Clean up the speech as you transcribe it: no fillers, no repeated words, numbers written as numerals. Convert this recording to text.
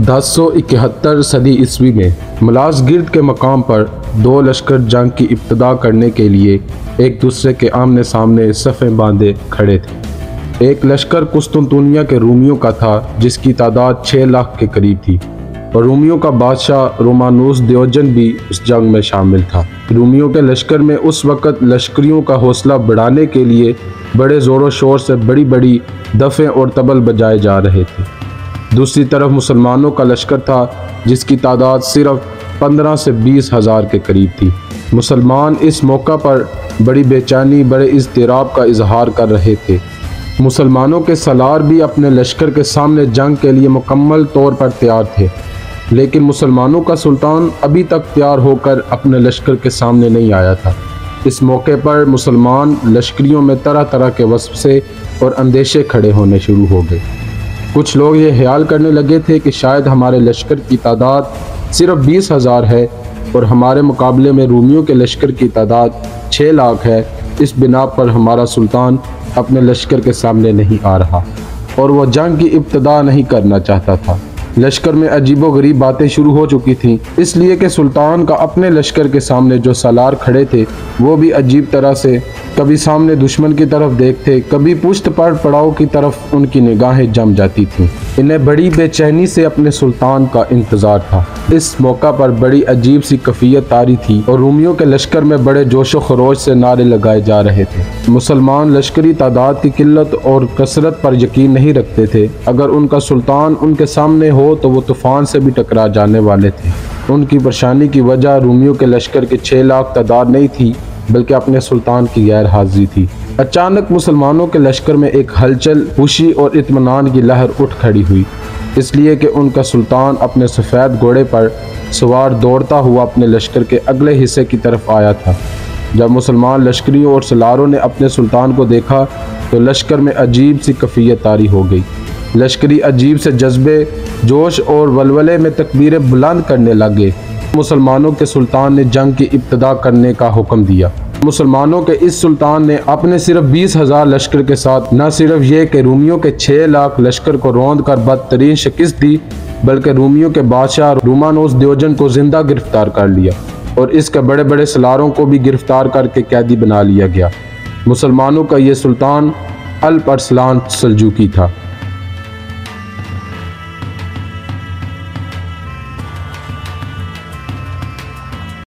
1071 सदी ईस्वी में मलाज़गिर्द के मकाम पर दो लश्कर जंग की इब्तिदा करने के लिए एक दूसरे के आमने सामने सफ़ें बांधे खड़े थे। एक लश्कर कुस्तुनतुनिया के रूमियों का था जिसकी तादाद 6 लाख के करीब थी और रूमियों का बादशाह रोमानुस दियोजन भी उस जंग में शामिल था। रूमियों के लश्कर में उस वक़्त लश्करियों का हौसला बढ़ाने के लिए बड़े ज़ोरों शोर से बड़ी बड़ी दफ़े और तबल बजाए जा रहे थे। दूसरी तरफ मुसलमानों का लश्कर था जिसकी तादाद सिर्फ 15 से 20 हज़ार के करीब थी। मुसलमान इस मौका पर बड़ी बेचैनी बड़े इज़्तिराब का इजहार कर रहे थे। मुसलमानों के सलार भी अपने लश्कर के सामने जंग के लिए मुकम्मल तौर पर तैयार थे, लेकिन मुसलमानों का सुल्तान अभी तक तैयार होकर अपने लश्कर के सामने नहीं आया था। इस मौके पर मुसलमान लश्करियों में तरह तरह के वसवसे और अंदेशे खड़े होने शुरू हो गए। कुछ लोग ये ख्याल करने लगे थे कि शायद हमारे लश्कर की तादाद सिर्फ 20 हज़ार है और हमारे मुकाबले में रूमियों के लश्कर की तादाद 6 लाख है। इस बिना पर हमारा सुल्तान अपने लश्कर के सामने नहीं आ रहा और वह जंग की इब्तिदा नहीं करना चाहता था। लश्कर में अजीबो गरीब बातें शुरू हो चुकी थीं, इसलिए कि सुल्तान का अपने लश्कर के सामने जो सलार खड़े थे वो भी अजीब तरह से कभी सामने दुश्मन की तरफ देखते, कभी पुश्त पर पड़ाव की तरफ उनकी निगाहें जम जाती थीं। इन्हें बड़ी बेचैनी से अपने सुल्तान का इंतज़ार था। इस मौका पर बड़ी अजीब सी कैफियत तारी थी और रूमियों के लश्कर में बड़े जोशो खरोश से नारे लगाए जा रहे थे। मुसलमान लश्करी तादाद की किल्लत और कसरत पर यकीन नहीं रखते थे। अगर उनका सुल्तान उनके सामने हो तो वो तूफान से भी टकरा जाने वाले थे। उनकी परेशानी की वजह रूमियों के लश्कर की 6 लाख तादाद नहीं थी बल्कि अपने सुल्तान की गैर हाजिरी थी। अचानक मुसलमानों के लश्कर में एक हलचल, खुशी और इत्मीनान की लहर उठ खड़ी हुई, इसलिए कि उनका सुल्तान अपने सफ़ेद घोड़े पर सवार दौड़ता हुआ अपने लश्कर के अगले हिस्से की तरफ आया था। जब मुसलमान लश्करियों और सलारों ने अपने सुल्तान को देखा तो लश्कर में अजीब सी कैफियत तारी हो गई। लश्करी अजीब से जज्बे, जोश और वलवले में तकबीरें बुलंद करने लगे। मुसलमानों के सुल्तान ने जंग की इब्तिदा करने का हुक्म दिया। मुसलमानों के इस सुल्तान ने अपने सिर्फ 20 हज़ार लश्कर के साथ न सिर्फ ये कि रूमियों के 6 लाख लश्कर को रौंद कर बदतरीन शिकस्त दी, बल्कि रूमियों के बादशाह रोमानुस दियोजन को जिंदा गिरफ्तार कर लिया और इसके बड़े बड़े सलारों को भी गिरफ्तार करके कैदी बना लिया गया। मुसलमानों का ये सुल्तान अल्प अरसलान सल्जूकी था।